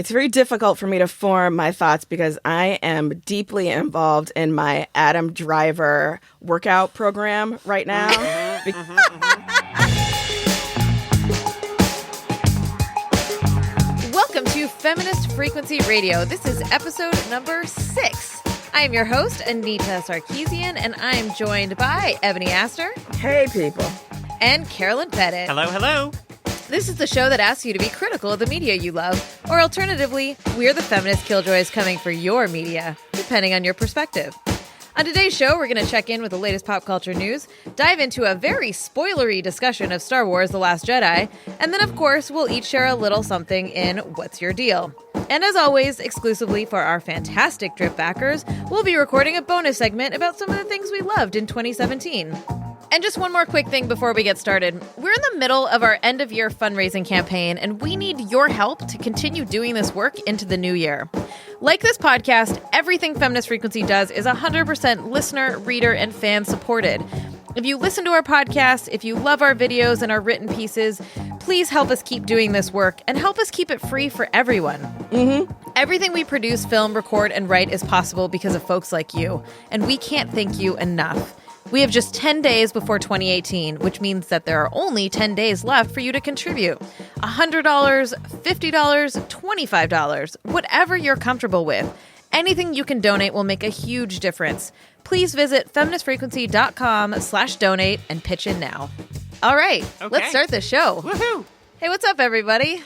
It's very difficult for me to form my thoughts because I am deeply involved in my Adam Driver workout program right now. Welcome to Feminist Frequency Radio. This is episode number 6. I am your host, Anita Sarkeesian, and I'm joined by Ebony Astor. Hey, people. And Carolyn Pettit. Hello, hello. This is the show that asks you to be critical of the media you love, or alternatively, we're the feminist killjoys coming for your media, depending on your perspective. On today's show, we're going to check in with the latest pop culture news, dive into a very spoilery discussion of Star Wars: The Last Jedi, and then, of course, we'll each share a little something in What's Your Deal? And as always, exclusively for our fantastic drip backers, we'll be recording a bonus segment about some of the things we loved in 2017. And just one more quick thing before we get started. We're in the middle of our end-of-year fundraising campaign, and we need your help to continue doing this work into the new year. Like this podcast, everything Feminist Frequency does is 100% listener, reader, and fan supported. If you listen to our podcast, if you love our videos and our written pieces, please help us keep doing this work and help us keep it free for everyone. Everything we produce, film, record, and write is possible because of folks like you, and we can't thank you enough. We have just 10 days before 2018, which means that there are only 10 days left for you to contribute. $100, $50, $25, whatever you're comfortable with. Anything you can donate will make a huge difference. Please visit feministfrequency.com/donate and pitch in now. All right, Let's start the show. Woohoo! Hey, what's up, everybody?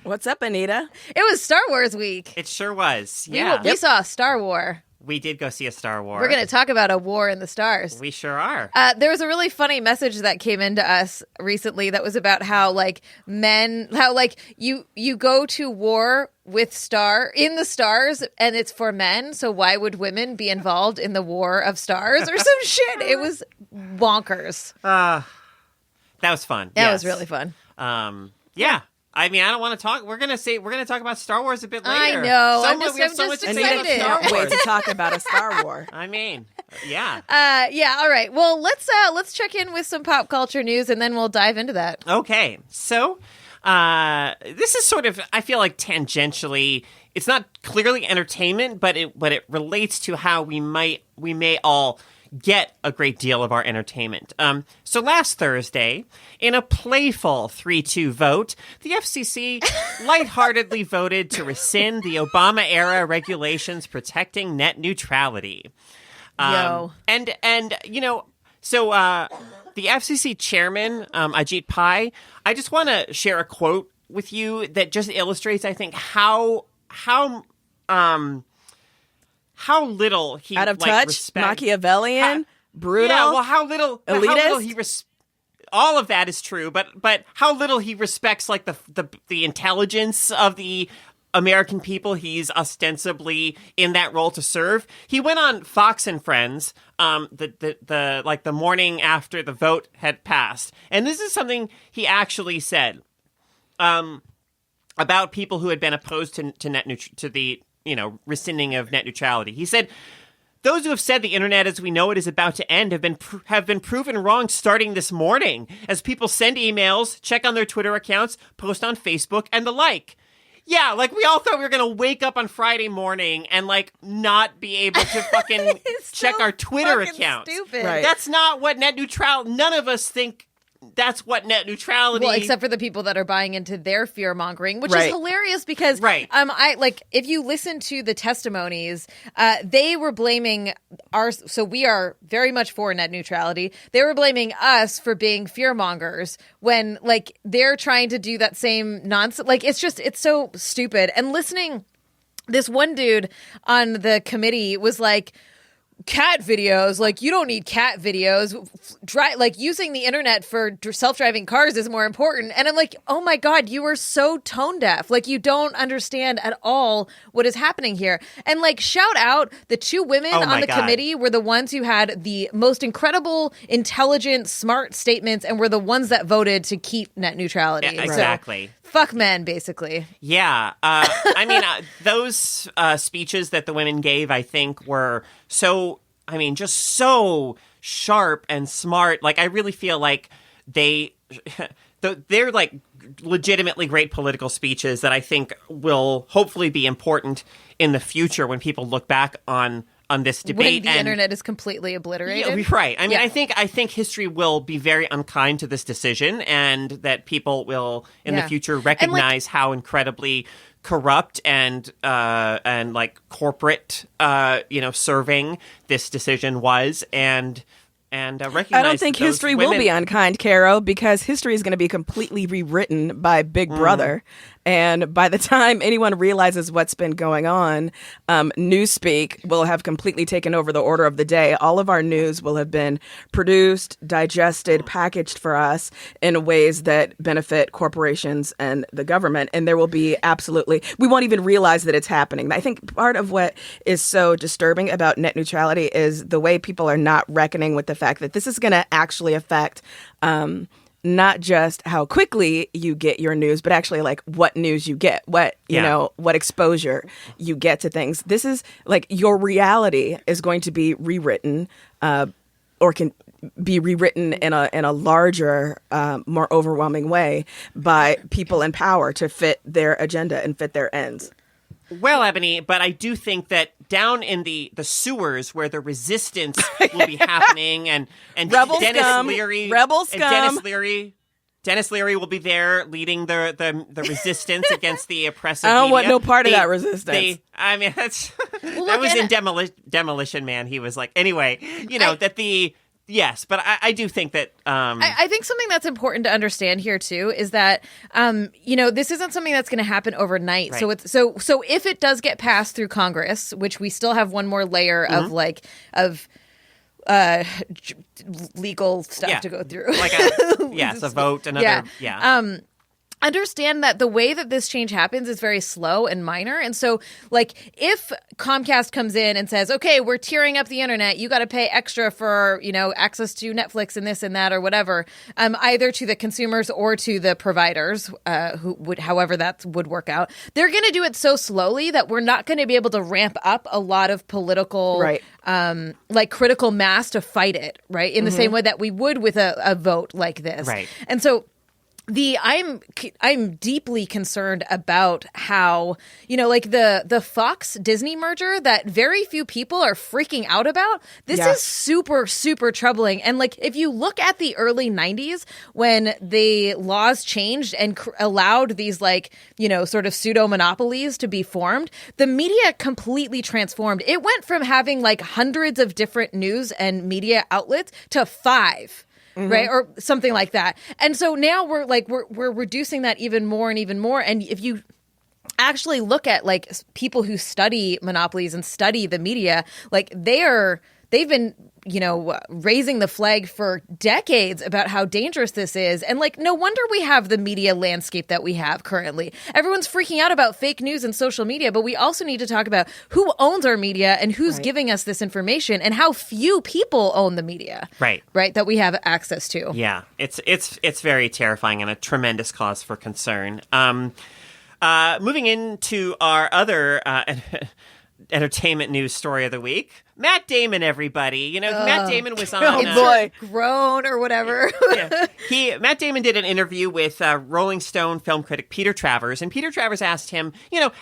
What's up, Anita? It was Star Wars week. It sure was. Yeah. We saw a Star War. We did go see a Star Wars. We're going to talk about a war in the stars. We sure are. There was a really funny message that came into us recently that was about how you go to war with in the stars and it's for men. So why would women be involved in the war of stars or some shit? It was bonkers. That was fun. That was really fun. Yeah. I mean, I don't want to talk. We're gonna talk about Star Wars a bit later. I know. I'm just excited. Anita can't wait to talk about a Star War. I mean, yeah. Yeah. All right. Well, let's check in with some pop culture news, and then we'll dive into that. Okay. So, this is sort of, I feel like tangentially, it's not clearly entertainment, but it relates to how we may all get a great deal of our entertainment. So last Thursday, in a playful 3-2 vote, the FCC lightheartedly voted to rescind the Obama-era regulations protecting net neutrality. So the FCC chairman, Ajit Pai, I just want to share a quote with you that just illustrates, I think, how little he out of touch, respect, Machiavellian, brutal. Yeah, well, how little elitist. All of that is true, but how little he respects like the intelligence of the American people he's ostensibly in that role to serve. He went on Fox and Friends, the morning after the vote had passed, and this is something he actually said about people who had been opposed to the rescinding of net neutrality. He said, "Those who have said the internet as we know it is about to end have been proven wrong starting this morning, as people send emails, check on their Twitter accounts, post on Facebook, and the like." Yeah, like we all thought we were going to wake up on Friday morning and like not be able to fucking check our Twitter accounts. Stupid. Right. That's not what net neutrality, none of us think that's what net neutrality. Well, except for the people that are buying into their fear mongering, which is hilarious because, if you listen to the testimonies, they were blaming so we are very much for net neutrality. They were blaming us for being fear mongers when, like, they're trying to do that same nonsense. Like, it's so stupid. And listening, this one dude on the committee was like, cat videos, like, you don't need cat videos. Using the internet for self-driving cars is more important. And I'm like, oh my God, you are so tone deaf. Like, you don't understand at all what is happening here. And like, shout out, the two women on the committee were the ones who had the most incredible, intelligent, smart statements and were the ones that voted to keep net neutrality. Yeah, exactly. So, fuck men, basically. Yeah. Those speeches that the women gave, I think, were just so sharp and smart. Like, I really feel like they they're like legitimately great political speeches that I think will hopefully be important in the future when people look back on this debate. When the internet is completely obliterated. Yeah, right. I mean, I think history will be very unkind to this decision, and that people will in the future recognize how incredibly corrupt and like corporate, serving this decision was, and recognize. I don't think history will be unkind, Caro, because history is going to be completely rewritten by Big Brother. And by the time anyone realizes what's been going on, Newspeak will have completely taken over the order of the day. All of our news will have been produced, digested, packaged for us in ways that benefit corporations and the government. And there will be we won't even realize that it's happening. I think part of what is so disturbing about net neutrality is the way people are not reckoning with the fact that this is going to actually affect not just how quickly you get your news, but actually like what news you get, what exposure you get to things. This is like your reality is going to be rewritten, or can be rewritten in a larger, more overwhelming way by people in power to fit their agenda and fit their ends. Well, Ebony, but I do think that down in the sewers where the resistance will be happening, and Rebel Dennis scum. Leary, Rebel scum. And Dennis Leary will be there leading the resistance against the oppressive I don't media. want no part of that resistance. That's that was in Demolition Man. He was like, anyway, yes, but I do think that I think something that's important to understand here too is that this isn't something that's going to happen overnight. Right. So if it does get passed through Congress, which we still have one more layer of legal stuff to go through, like a vote, another understand that the way that this change happens is very slow and minor. And so, like, if Comcast comes in and says, okay, we're tearing up the internet, you got to pay extra for, access to Netflix and this and that or whatever, either to the consumers or to the providers, however that would work out, they're going to do it so slowly that we're not going to be able to ramp up a lot of political, critical mass to fight it, right? In the same way that we would with a vote like this. Right. And so, I'm deeply concerned about how, the Fox Disney merger that very few people are freaking out about. This is super, super troubling. And if you look at the early 90s when the laws changed and allowed these sort of pseudo monopolies to be formed, the media completely transformed. It went from having hundreds of different news and media outlets to 5. Right, or something like that, and so now we're reducing that even more and even more. And if you actually look at people who study monopolies and study the media, they've been raising the flag for decades about how dangerous this is. And no wonder we have the media landscape that we have currently. Everyone's freaking out about fake news and social media, but we also need to talk about who owns our media and who's giving us this information and how few people own the media. Right, that we have access to. Yeah, it's very terrifying and a tremendous cause for concern. Moving into our other entertainment news story of the week. Matt Damon, everybody. Matt Damon was on Grown or whatever. Matt Damon did an interview with Rolling Stone film critic Peter Travers, and Peter Travers asked him,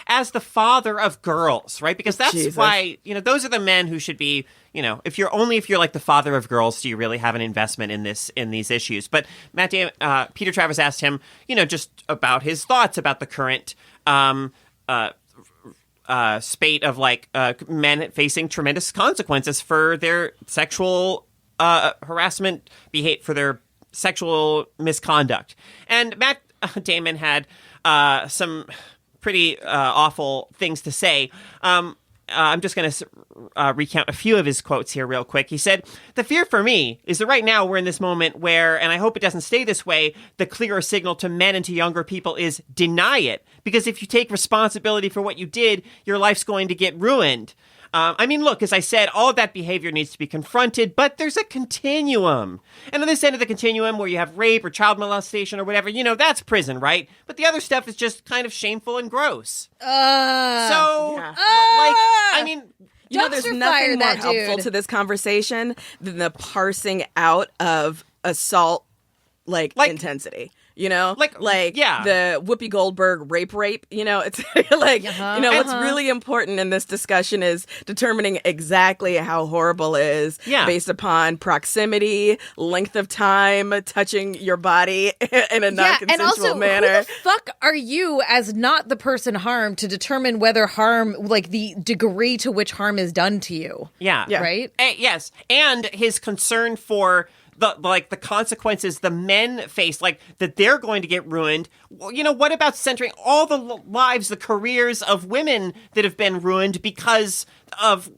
as the father of girls, right? Because that's why, those are the men who should be, if you're like the father of girls, do you really have an investment in these issues? But Matt Damon, Peter Travers asked him, just about his thoughts about the current spate of men facing tremendous consequences for their sexual harassment, for their sexual misconduct. And Matt Damon had some pretty awful things to say. I'm just going to recount a few of his quotes here real quick. He said, "The fear for me is that right now we're in this moment where, and I hope it doesn't stay this way, the clearer signal to men and to younger people is deny it. Because if you take responsibility for what you did, your life's going to get ruined. Look, as I said, all of that behavior needs to be confronted, but there's a continuum. And on this end of the continuum where you have rape or child molestation or whatever, that's prison, right? But the other stuff is just kind of shameful and gross." There's nothing more helpful to this conversation than the parsing out of assault intensity. Like, yeah. the Whoopi Goldberg rape, it's like, what's really important in this discussion is determining exactly how horrible is based upon proximity, length of time, touching your body in a non-consensual manner. Who the fuck are you as not the person harmed to determine whether harm, like the degree to which harm is done to you? Yeah. Right? Yes. And his concern for the consequences the men face, like that they're going to get ruined. Well, what about centering all the lives, the careers of women that have been ruined because of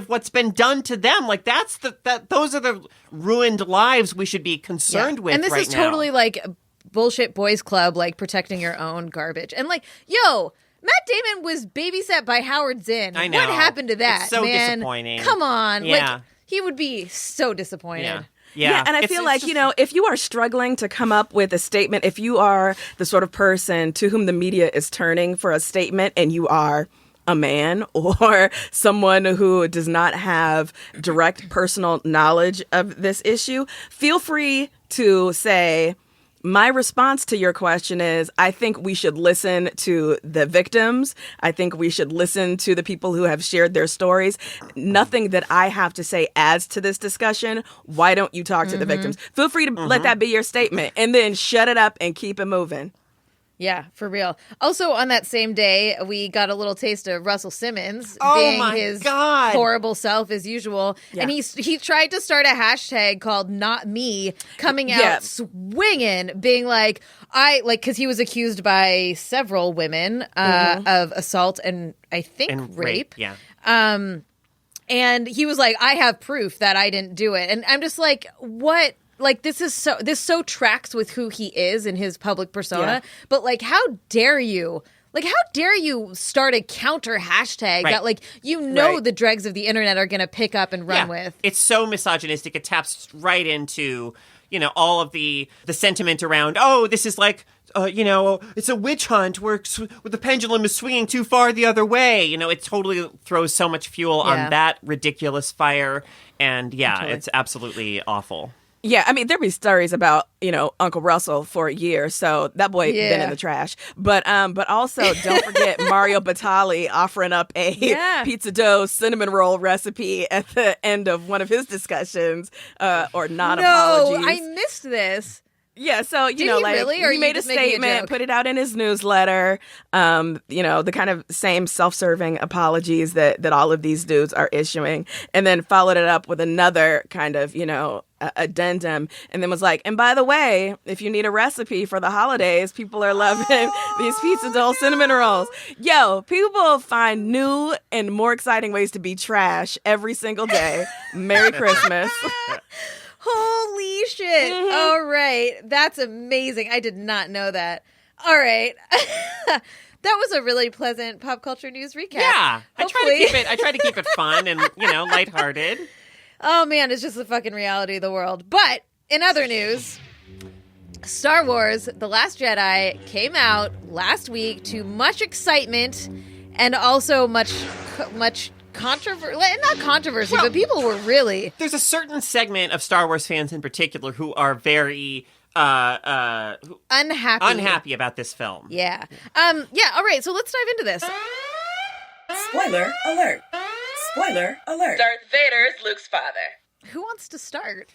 what's been done to them? Like those are the ruined lives we should be concerned with. And this is totally like bullshit boys club, like protecting your own garbage. And like, Matt Damon was babysat by Howard Zinn. I know. What happened to that? It's so man? disappointing. Come on. Yeah. Like, he would be so disappointed. Yeah. And I feel like, if you are struggling to come up with a statement, if you are the sort of person to whom the media is turning for a statement and you are a man or someone who does not have direct personal knowledge of this issue, feel free to say, my response to your question is, I think we should listen to the victims. I think we should listen to the people who have shared their stories. Nothing that I have to say adds to this discussion. Why don't you talk to the victims? Feel free to let that be your statement and then shut it up and keep it moving. Yeah, for real. Also, on that same day, we got a little taste of Russell Simmons being his horrible self as usual. Yeah. And he tried to start a hashtag called Not Me, coming out swinging, being like, because he was accused by several women of assault and I think rape. Yeah. And he was like, I have proof that I didn't do it. And I'm just like, what? Like, this so tracks with who he is in his public persona. Yeah. But, like, how dare you? Like, how dare you start a counter hashtag that, like, the dregs of the internet are going to pick up and run with? It's so misogynistic. It taps right into, all of the sentiment around, oh, this is like, it's a witch hunt where the pendulum is swinging too far the other way. It totally throws so much fuel on that ridiculous fire. And, it's absolutely awful. Yeah, I mean, there'd be stories about, Uncle Russell for a year, so that boy been in the trash. But also, don't forget Mario Batali offering up a pizza dough cinnamon roll recipe at the end of one of his discussions, or non-apologies. No, I missed this. Yeah, so, Did he really, or he made a statement, put it out in his newsletter, the kind of same self-serving apologies that all of these dudes are issuing, and then followed it up with another kind of, addendum, and then was like, and by the way, if you need a recipe for the holidays, people are loving these pizza dough cinnamon rolls. Yo, people find new and more exciting ways to be trash every single day. Merry Christmas. Holy shit. Mm-hmm. All right. That's amazing. I did not know that. All right. That was a really pleasant pop culture news recap. Yeah. I try to keep it fun and, lighthearted. Oh man, it's just the fucking reality of the world. But in other news, Star Wars: The Last Jedi came out last week to much excitement and also much controversy. Not controversy, but people were really... There's a certain segment of Star Wars fans in particular who are very... unhappy about this film. Yeah. All right, so let's dive into this. Spoiler alert. Spoiler alert. Darth Vader is Luke's father. Who wants to start?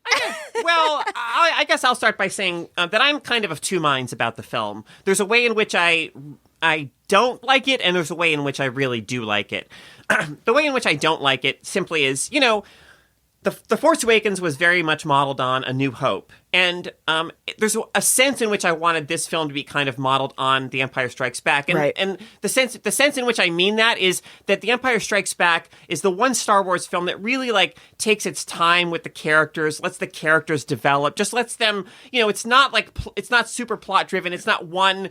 I guess I'll start by saying that I'm kind of two minds about the film. There's a way in which I don't like it, and there's a way in which I really do like it. The way in which I don't like it simply is, The Force Awakens was very much modeled on A New Hope. And there's a sense in which I wanted this film to be kind of modeled on The Empire Strikes Back. And, and the sense in which I mean that is that The Empire Strikes Back is the one Star Wars film that really takes its time with the characters, lets the characters develop, just lets them, it's not it's not super plot driven. It's not one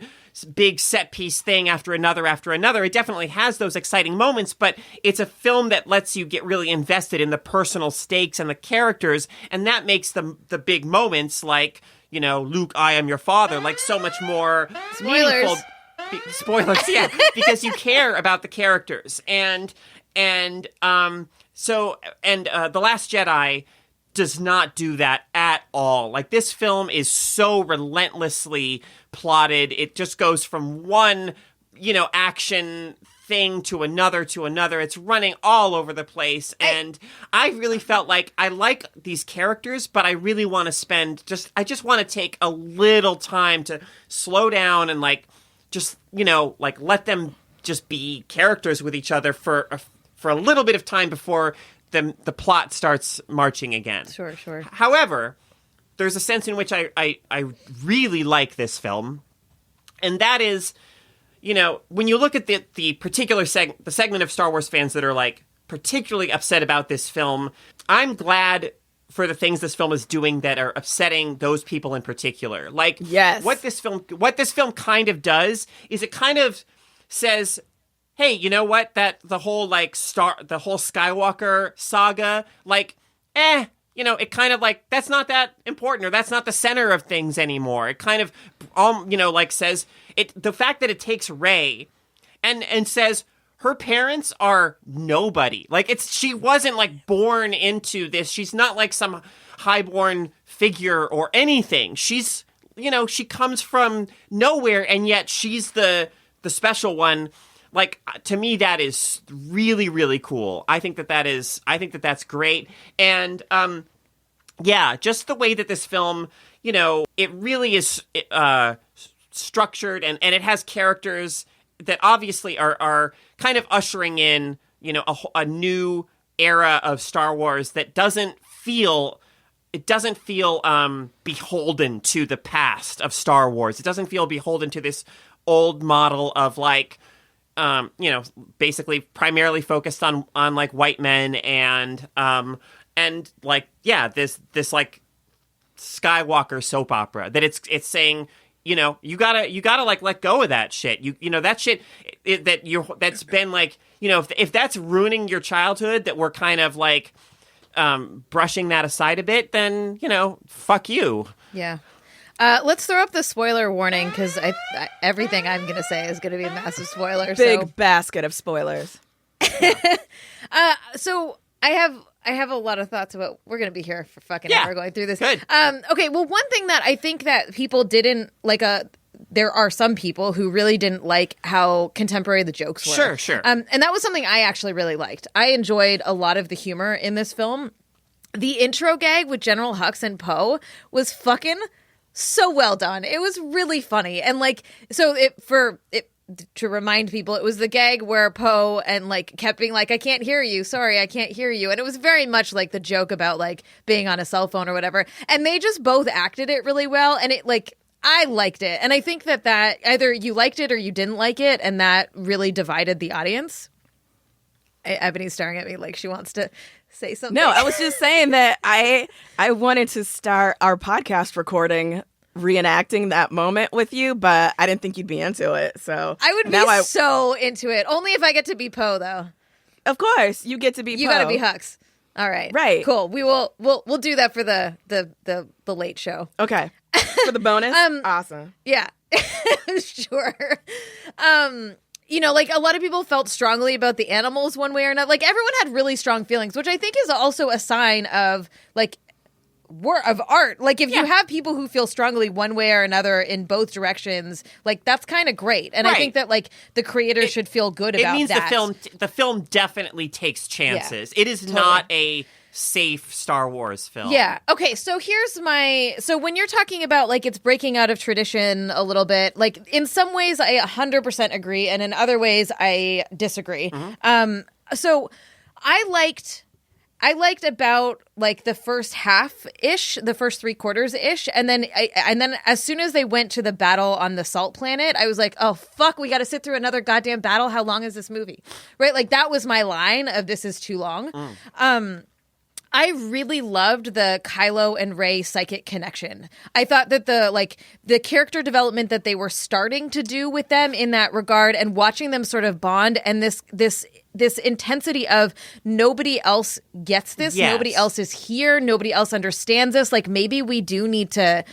big set piece thing after another. It definitely has those exciting moments, but it's a film that lets you get really invested in the personal stakes and the characters, and that makes the big moments like, Luke, I am your father, so much more meaningful. Spoilers, yeah, because you care about the characters. The Last Jedi does not do that at all. Like, this film is so relentlessly plotted. It just goes from one, action thing to another to another. It's running all over the place. And I really felt like I like these characters, but I really want to I just want to take a little time to slow down and let them just be characters with each other for a little bit of time before the plot starts marching again. Sure. However, there's a sense in which I really like this film, and that is, when you look at the particular the segment of Star Wars fans that are like particularly upset about this film, I'm glad for the things this film is doing that are upsetting those people in particular. Like, yes. what this film kind of does is it kind of says, hey, you know what? That the whole Skywalker saga, it kind of like, that's not that important, or that's not the center of things anymore. It kind of, says the fact that it takes Rey and says her parents are nobody. Like, she wasn't like born into this. She's not like some highborn figure or anything. She's, she comes from nowhere, and yet she's the special one. Like, to me, that is really, really cool. I think that's great. And, just the way that this film, it really is structured, and it has characters that obviously are kind of ushering in, a new era of Star Wars that doesn't feel beholden to the past of Star Wars. It doesn't feel beholden to this old model of like, basically primarily focused on like white men and this like Skywalker soap opera that it's saying, you gotta like let go of that shit. That shit that's been like, if that's ruining your childhood, that we're kind of like brushing that aside a bit, then fuck you. Yeah. Let's throw up the spoiler warning, because everything I'm going to say is going to be a massive spoiler. Big basket of spoilers. So I have a lot of thoughts about. We're going to be here for fucking ever going through this. Good. Okay. Well, one thing that I think that people didn't like. There are some people who really didn't like how contemporary the jokes were. Sure. And that was something I actually really liked. I enjoyed a lot of the humor in this film. The intro gag with General Hux and Poe was fucking so well done. It was really funny. And to remind people, it was the gag where Poe and kept being like, I can't hear you. Sorry, I can't hear you. And it was very much like the joke about being on a cell phone or whatever. And they just both acted it really well. And I liked it. And I think that either you liked it or you didn't like it. And that really divided the audience. Ebony's staring at me like she wants to say something. No, I was just saying that I wanted to start our podcast recording reenacting that moment with you, but I didn't think you'd be into it. So I would be so into it. Only if I get to be Poe, though. Of course, you get to be. You Poe. got to be Hux. All right, right? Cool. We'll do that for the late show. Okay, for the bonus. Awesome. Yeah, sure. A lot of people felt strongly about the animals one way or another. Everyone had really strong feelings, which I think is also a sign of of art. If you have people who feel strongly one way or another in both directions, that's kind of great. And I think that the creator should feel good about that. It means the film definitely takes chances. Yeah, it is not a safe Star Wars film. Yeah. Okay, so so when you're talking about it's breaking out of tradition a little bit, in some ways I 100% agree, and in other ways I disagree. Mm-hmm. So I liked about the first half-ish, the first 3/4-ish, and then as soon as they went to the battle on the salt planet, I was like, oh fuck, we got to sit through another goddamn battle. How long is this movie? Right? That was my line of this is too long. I really loved the Kylo and Rey psychic connection. I thought that the character development that they were starting to do with them in that regard, and watching them sort of bond, and this intensity of nobody else gets this, yes. Nobody else is here, nobody else understands this. Maybe we do need to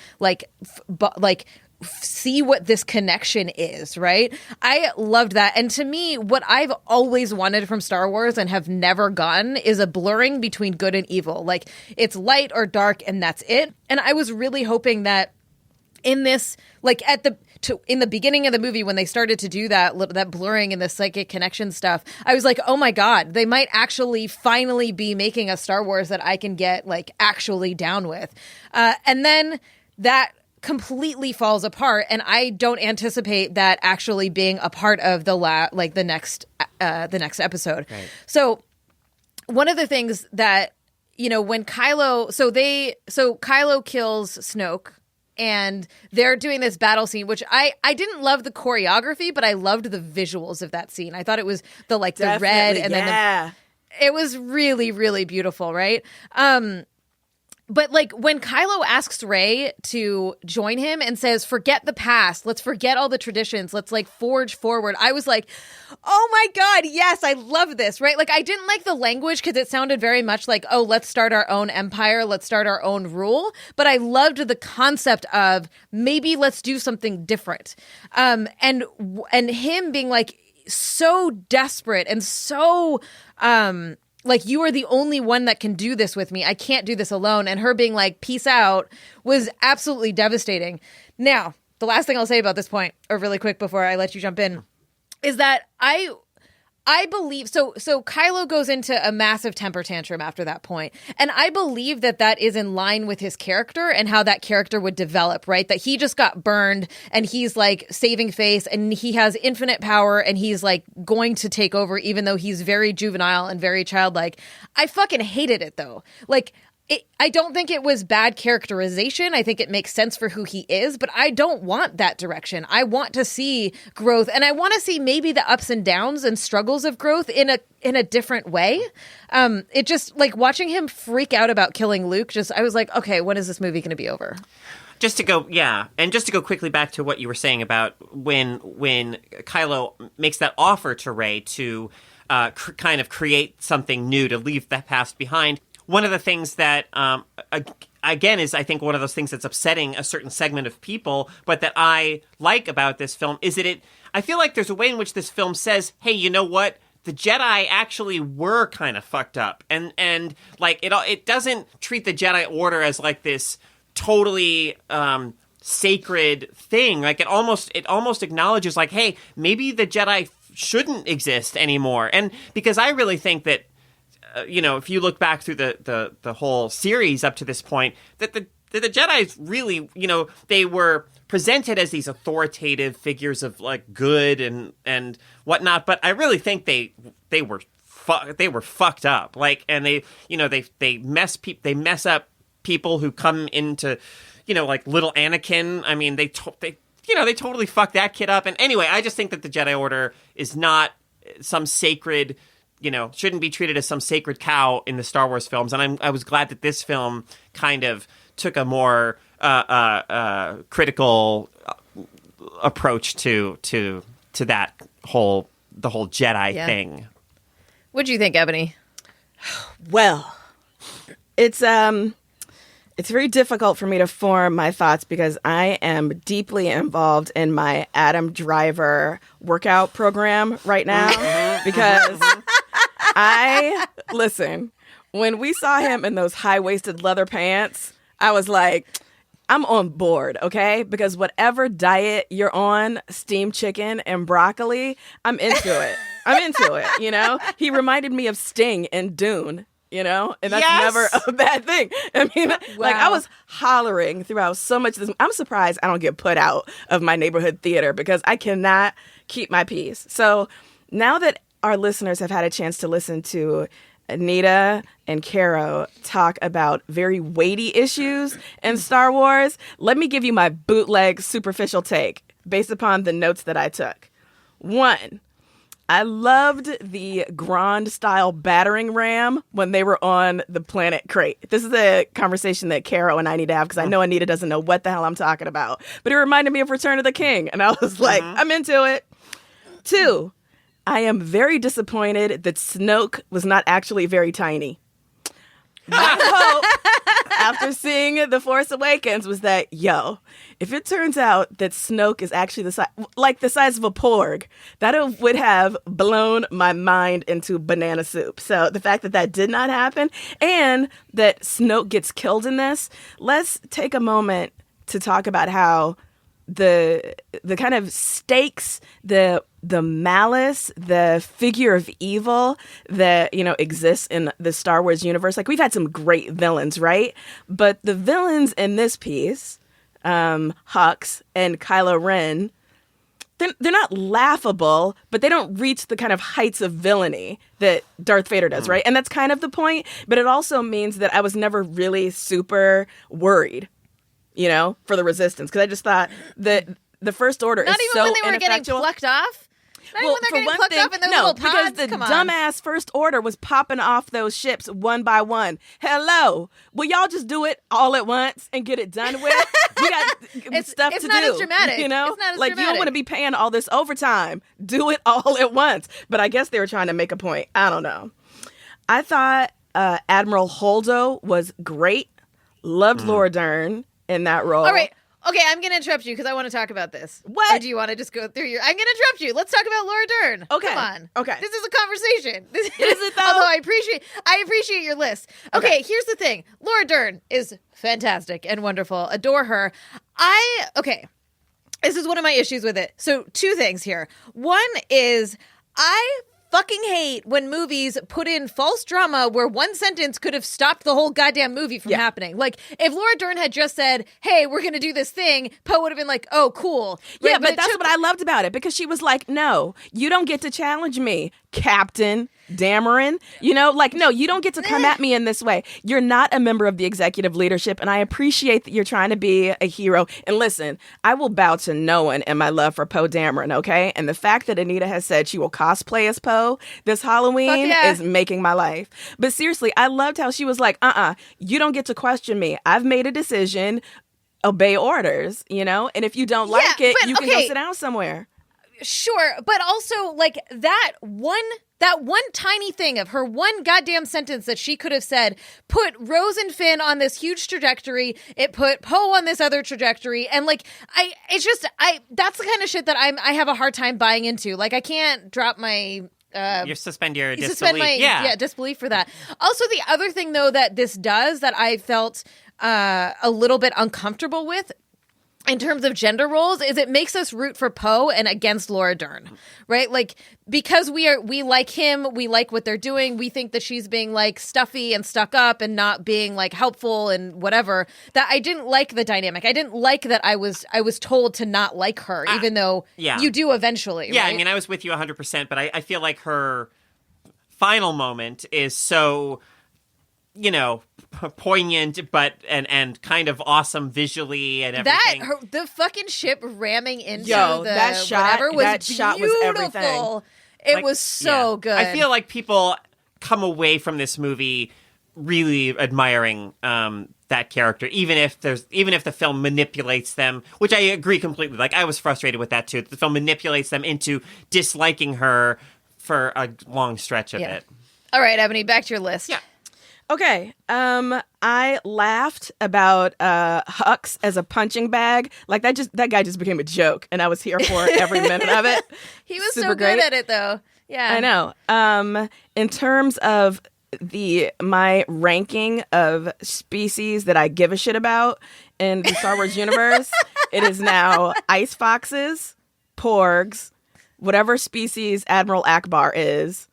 see what this connection is, right? I loved that. And to me, what I've always wanted from Star Wars and have never gotten is a blurring between good and evil. Like, it's light or dark and that's it. And I was really hoping that in this, like in the beginning of the movie, when they started to do that blurring and the psychic connection stuff, I was like, oh my God, they might actually finally be making a Star Wars that I can get like actually down with. And then that completely falls apart, and I don't anticipate that actually being a part of the next episode. Right. So one of the things that, you know, when Kylo kills Snoke, and they're doing this battle scene, which I didn't love the choreography, but I loved the visuals of that scene. I thought it was the red and then it was really, really beautiful, right? But like when Kylo asks Rey to join him and says, forget the past, let's forget all the traditions, let's like forge forward. I was like, oh my God, yes, I love this, right? Like I didn't like the language because it sounded very much like, oh, let's start our own empire, let's start our own rule. But I loved the concept of maybe let's do something different. And him being like so desperate and so like, you are the only one that can do this with me. I can't do this alone. And her being like, peace out, was absolutely devastating. Now, the last thing I'll say about this point, or really quick before I let you jump in, is that I believe, so Kylo goes into a massive temper tantrum after that point. And I believe that is in line with his character and how that character would develop, right? That he just got burned and he's like saving face and he has infinite power and he's like going to take over even though he's very juvenile and very childlike. I fucking hated it though. Like, I don't think it was bad characterization. I think it makes sense for who he is, but I don't want that direction. I want to see growth, and I want to see maybe the ups and downs and struggles of growth in a different way. It just, like, watching him freak out about killing Luke, I was like, okay, when is this movie going to be over? Just to go quickly back to what you were saying about when Kylo makes that offer to Rey to kind of create something new, to leave that past behind. One of the things that, again, is I think one of those things that's upsetting a certain segment of people, but that I like about this film is that I feel like there's a way in which this film says, hey, you know what? The Jedi actually were kind of fucked up. And like, it doesn't treat the Jedi Order as like this totally sacred thing. Like, it almost acknowledges like, hey, maybe the Jedi shouldn't exist anymore. And because I really think that, you know, if you look back through the whole series up to this point, that the Jedi's really, you know, they were presented as these authoritative figures of like good and whatnot, but I really think they were fucked up. Like, and they, you know, they mess up people who come into, you know, like little Anakin. I mean, they totally fucked that kid up. And anyway, I just think that the Jedi Order is not some sacred, you know, shouldn't be treated as some sacred cow in the Star Wars films. And I was glad that this film kind of took a more critical approach to the whole Jedi thing. What'd you think, Ebony? Well, it's very difficult for me to form my thoughts because I am deeply involved in my Adam Driver workout program right now because listen, when we saw him in those high-waisted leather pants, I was like, I'm on board, okay? Because whatever diet you're on, steamed chicken and broccoli, I'm into it. You know? He reminded me of Sting in Dune. You know, and that's never a bad thing. I mean, like, I was hollering throughout so much of this. I'm surprised I don't get put out of my neighborhood theater because I cannot keep my peace. So now that our listeners have had a chance to listen to Anita and Caro talk about very weighty issues in Star Wars, let me give you my bootleg superficial take based upon the notes that I took. 1, I loved the Grand-style battering ram when they were on the planet Crate. This is a conversation that Caro and I need to have because I know Anita doesn't know what the hell I'm talking about. But it reminded me of Return of the King, and I was like, I'm into it. 2, I am very disappointed that Snoke was not actually very tiny. after seeing The Force Awakens was that, if it turns out that Snoke is actually the size of a porg, that would have blown my mind into banana soup. So the fact that that did not happen and that Snoke gets killed in this, let's take a moment to talk about how the kind of stakes, the malice, the figure of evil that, exists in the Star Wars universe. Like, we've had some great villains, right? But the villains in this piece, Hux and Kylo Ren, they're not laughable, but they don't reach the kind of heights of villainy that Darth Vader does, right? And that's kind of the point. But it also means that I was never really super worried, for the Resistance, because I just thought that the First Order is so ineffectual. Not even when they were getting plucked off? Not even when they're getting plucked off in those little pods? Because the dumbass First Order was popping off those ships one by one. Hello. Will y'all just do it all at once and get it done with? We got stuff to do. It's not as dramatic. It's not as dramatic. You don't want to be paying all this overtime. Do it all at once. But I guess they were trying to make a point. I don't know. I thought Admiral Holdo was great. Loved Laura Dern in that role. All right. Okay, I'm going to interrupt you because I want to talk about this. What? Or do you want to just go through your... I'm going to interrupt you. Let's talk about Laura Dern. Okay. Come on. Okay. This is a conversation. Is it, though? Although I appreciate your list. Okay, here's the thing. Laura Dern is fantastic and wonderful. Adore her. Okay. This is one of my issues with it. So, two things here. One is I fucking hate when movies put in false drama where one sentence could have stopped the whole goddamn movie from happening. Like, if Laura Dern had just said, hey, we're going to do this thing, Poe would have been like, oh, cool. Right? Yeah, but that's what I loved about it, because she was like, no, you don't get to challenge me, Captain Dameron. No, you don't get to come at me in this way. You're not a member of the executive leadership, and I appreciate that you're trying to be a hero. And listen, I will bow to no one in my love for Poe Dameron, okay? And the fact that Anita has said she will cosplay as Poe this Halloween is making my life. But seriously, I loved how she was like, you don't get to question me. I've made a decision. Obey orders, and if you don't like it, you can go sit down somewhere. Sure, but also, like, that one tiny thing of her one goddamn sentence that she could have said put Rose and Finn on this huge trajectory. It put Poe on this other trajectory, and that's the kind of shit that I have a hard time buying into. Like, I can't drop my. You suspend your disbelief. Suspend my disbelief for that. Also, the other thing though that this does that I felt a little bit uncomfortable with, in terms of gender roles, is it makes us root for Poe and against Laura Dern, right? Like, because we like him, we like what they're doing, we think that she's being like stuffy and stuck up and not being like helpful and whatever. That I didn't like the dynamic. I didn't like that I was told to not like her, even though you do eventually. Yeah, right? I mean, I was with you 100%, but I feel like her final moment is so, poignant, but and kind of awesome visually and everything. The fucking ship ramming into that shot, whatever was that shot was beautiful. everything. It was so good. I feel like people come away from this movie really admiring that character, even if the film manipulates them, which I agree completely. Like, I was frustrated with that too. The film manipulates them into disliking her for a long stretch of it. All right, Ebony, back to your list. Yeah. Okay. I laughed about Hux as a punching bag. Like, that guy just became a joke, and I was here for every minute of it. He was Super so good great. at it, though. Yeah, I know. In terms of my ranking of species that I give a shit about in the Star Wars universe, it is now ice foxes, porgs, whatever species Admiral Akbar is.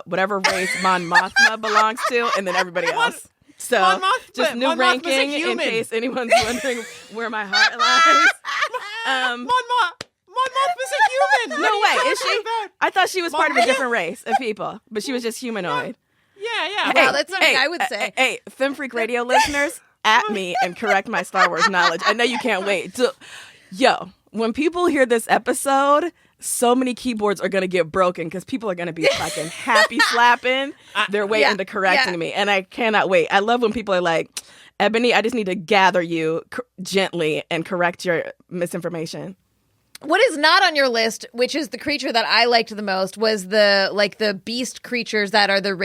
Whatever race Mon Mothma belongs to, and then everybody else. So, just new ranking in case anyone's wondering where my heart lies. Mon Mothma's a human. No way, is she? I thought she was part of a different race of people, but she was just humanoid. Yeah. Wow, that's something I would say. Hey, Femme Freak Radio listeners, at me and correct my Star Wars knowledge. I know you can't wait. When people hear this episode, so many keyboards are going to get broken because people are going to be fucking happy slapping. They're waiting to correcting me, and I cannot wait. I love when people are like, Ebony, I just need to gather you gently and correct your misinformation. What is not on your list, which is the creature that I liked the most, was the beast creatures that are the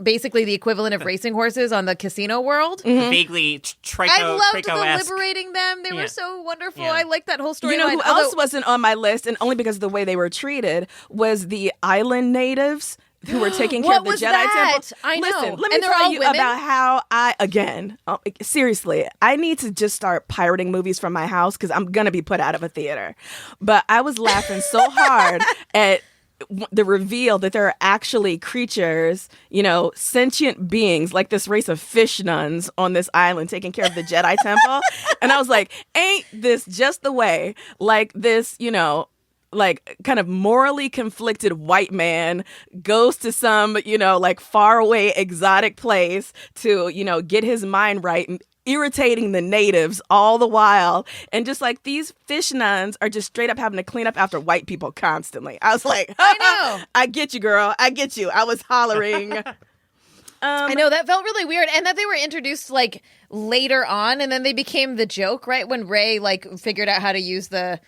basically the equivalent of racing horses on the casino world. Vaguely I loved Trico-esque. liberating them. They were so wonderful. Yeah. I liked that whole storyline. You know who else wasn't on my list, and only because of the way they were treated, was the island natives who were taking care of the was Jedi that? temple. I know. Listen, let me And they're tell all you women? about how seriously, I need to just start pirating movies from my house because I'm going to be put out of a theater. But I was laughing so hard at the reveal that there are actually creatures, sentient beings like this race of fish nuns on this island taking care of the Jedi temple. And I was like, ain't this just the way, like this, like kind of morally conflicted white man goes to some, far away exotic place to, get his mind right and irritating the natives all the while. And just like these fish nuns are just straight up having to clean up after white people constantly. I was like, I know. I get you, girl. I get you. I was hollering. I know, that felt really weird. And that they were introduced like later on and then they became the joke, right? When Rey like figured out how to use the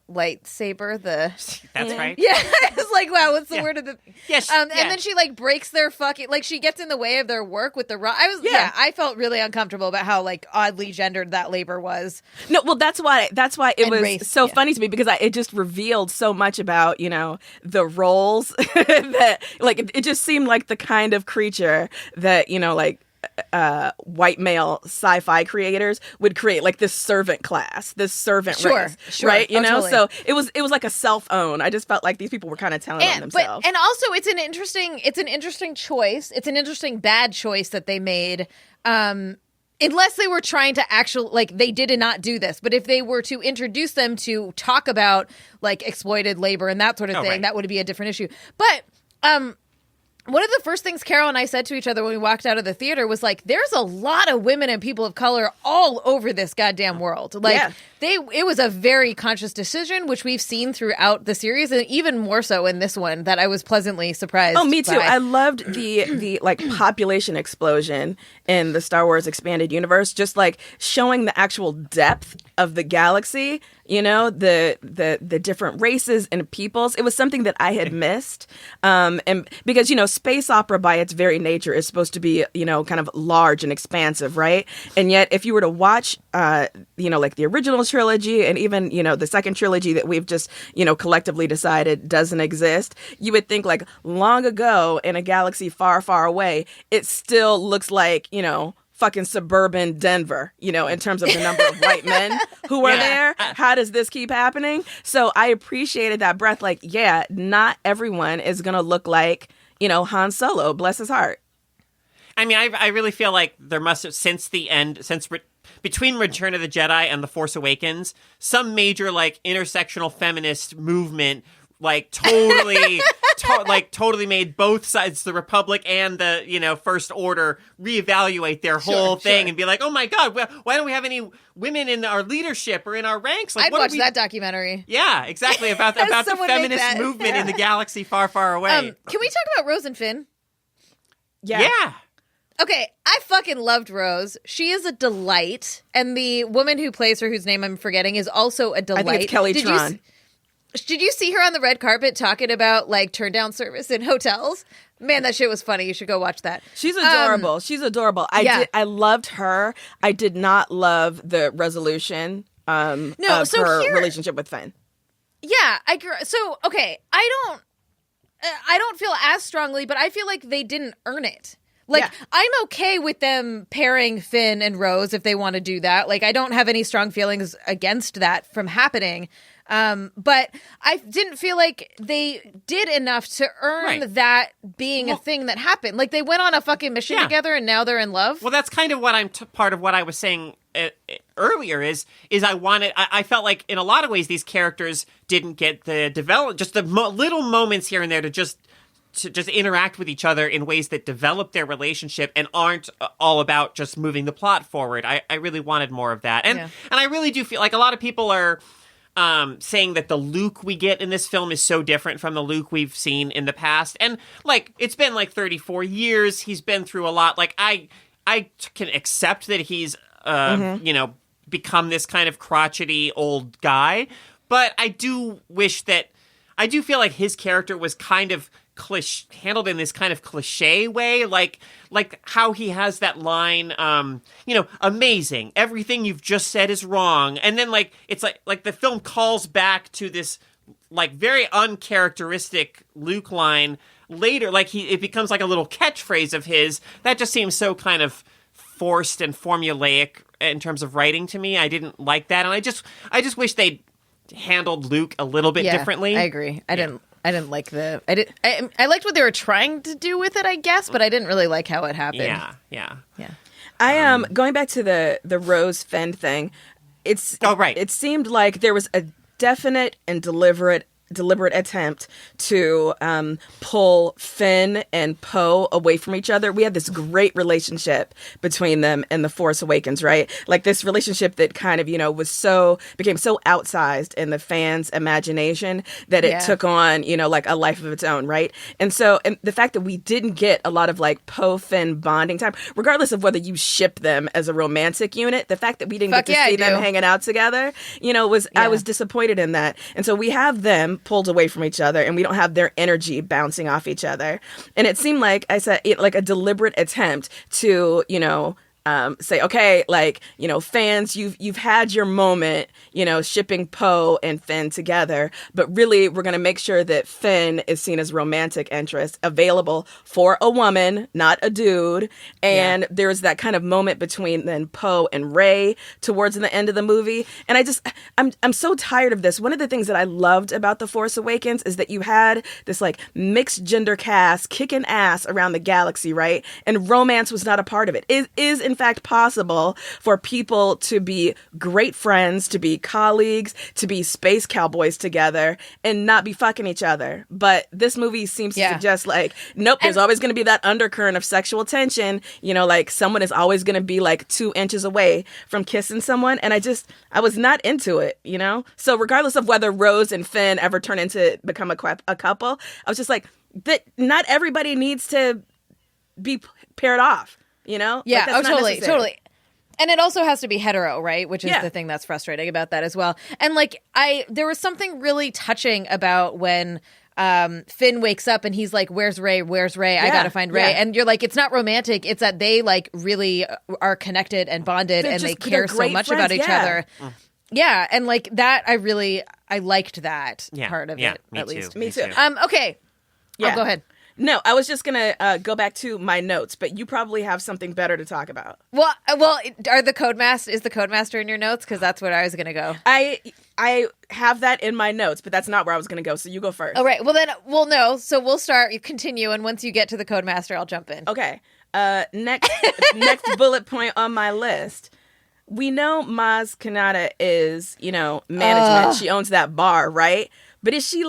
lightsaber, That's right. Yeah, it's like, wow, what's the word of the? Yes. And then she like breaks their fucking, like she gets in the way of their work with the rock. I felt really uncomfortable about how like oddly gendered that labor was. No, well, that's why it And was race, so funny to me because it just revealed so much about the roles that like it just seemed like the kind of creature that white male sci-fi creators would create, like this servant class, this servant race, right? Totally. So it was like a self-own. I just felt like these people were kind of telling on themselves. And also, it's an interesting choice. It's an interesting bad choice that they made. Unless they were trying to actually, like, they did not do this. But if they were to introduce them to talk about, like, exploited labor and that sort of thing, right. that would be a different issue. But one of the first things Carol and I said to each other when we walked out of the theater was, like, there's a lot of women and people of color all over this goddamn world. Like, it was a very conscious decision, which we've seen throughout the series, and even more so in this one, that I was pleasantly surprised. Oh, me too. by. I loved the like population explosion in the Star Wars expanded universe, just like showing the actual depth of the galaxy, the different races and peoples. It was something that I had missed. And because, space opera by its very nature is supposed to be, kind of large and expansive, right? And yet if you were to watch, like the original trilogy and even, the second trilogy that we've just, collectively decided doesn't exist, you would think like long ago in a galaxy far, far away, it still looks like, fucking suburban Denver, in terms of the number of white men who are there. How does this keep happening? So I appreciated that breath. Like, yeah, not everyone is going to look like, Han Solo, bless his heart. I mean, I really feel like there must have, between Return of the Jedi and The Force Awakens, some major, like, intersectional feminist movement, like, totally, totally made both sides, the Republic and the, First Order, reevaluate their whole thing and be like, oh my God, why don't we have any women in our leadership or in our ranks? Like, I'd watch that documentary. Yeah, exactly, about the feminist movement in the galaxy far, far away. Can we talk about Rose and Finn? Yeah. Okay, I fucking loved Rose. She is a delight. And the woman who plays her, whose name I'm forgetting, is also a delight. I think it's Kelly Tron. Did you see her on the red carpet talking about, like, turn down service in hotels? Man, that shit was funny. You should go watch that. She's adorable. She's adorable. I loved her. I did not love the resolution of her relationship with Finn. Yeah, so okay, I don't feel as strongly, but I feel like they didn't earn it. Like, I'm okay with them pairing Finn and Rose if they want to do that. Like, I don't have any strong feelings against that from happening. But I didn't feel like they did enough to earn that being a thing that happened. Like, they went on a fucking mission together and now they're in love. Well, that's kind of what part of what I was saying earlier is I felt like in a lot of ways these characters didn't get the develop, just the little moments here and there to just interact with each other in ways that develop their relationship and aren't all about just moving the plot forward. I really wanted more of that. And I really do feel like a lot of people are saying that the Luke we get in this film is so different from the Luke we've seen in the past. And, like, it's been, like, 34 years. He's been through a lot. Like, I can accept that he's, become this kind of crotchety old guy. But I do feel like his character was kind of handled in this kind of cliche way, like how he has that line, amazing, everything you've just said is wrong, and then it's like the film calls back to this very uncharacteristic Luke line later, it becomes like a little catchphrase of his that just seems so kind of forced and formulaic in terms of writing to me. I didn't like that, and I just wish they handled Luke a little bit differently. I agree. I didn't like I liked what they were trying to do with it, I guess, but I didn't really like how it happened. Yeah. I am going back to the Rose Finn thing. Right. It seemed like there was a definite and deliberate attempt to pull Finn and Poe away from each other. We had this great relationship between them in The Force Awakens, right? Like this relationship that kind of, became so outsized in the fans' imagination that it took on, a life of its own, right? And so the fact that we didn't get a lot of Poe Finn bonding time, regardless of whether you ship them as a romantic unit, the fact that we didn't get to see them hanging out together, I was disappointed in that. And so we have them pulled away from each other and we don't have their energy bouncing off each other. And it seemed like I said, like a deliberate attempt to, say, okay, fans, you've had your moment, shipping Poe and Finn together, but really we're going to make sure that Finn is seen as romantic interest available for a woman, not a dude. And there's that kind of moment between then Poe and Rey towards the end of the movie. And I'm so tired of this. One of the things that I loved about The Force Awakens is that you had this mixed gender cast kicking ass around the galaxy, right? And romance was not a part of it. It is in fact possible for people to be great friends, to be colleagues, to be space cowboys together and not be fucking each other. But this movie seems to suggest nope, there's always going to be that undercurrent of sexual tension, someone is always going to be 2 inches away from kissing someone. And I was not into it, So regardless of whether Rose and Finn ever turn into become a couple, I was just that not everybody needs to be paired off. Yeah, totally. And it also has to be hetero, right? Which is the thing that's frustrating about that as well. And there was something really touching about when Finn wakes up and he's like, "Where's Rey? Where's Rey? I gotta find Rey." And you're like, it's not romantic. It's that they really are connected and bonded, and they care so much about each other. Yeah, and that, I liked that part of it at least. Me too. Okay. Yeah. Go ahead. No, I was just going to go back to my notes, but you probably have something better to talk about. Well, is the Codemaster in your notes? Because that's where I was going to go. I have that in my notes, but that's not where I was going to go, so you go first. All right. Well, no. So we'll start, you continue, and once you get to the Codemaster, I'll jump in. Okay. Next bullet point on my list. We know Maz Kanata is, management. She owns that bar, right? But is she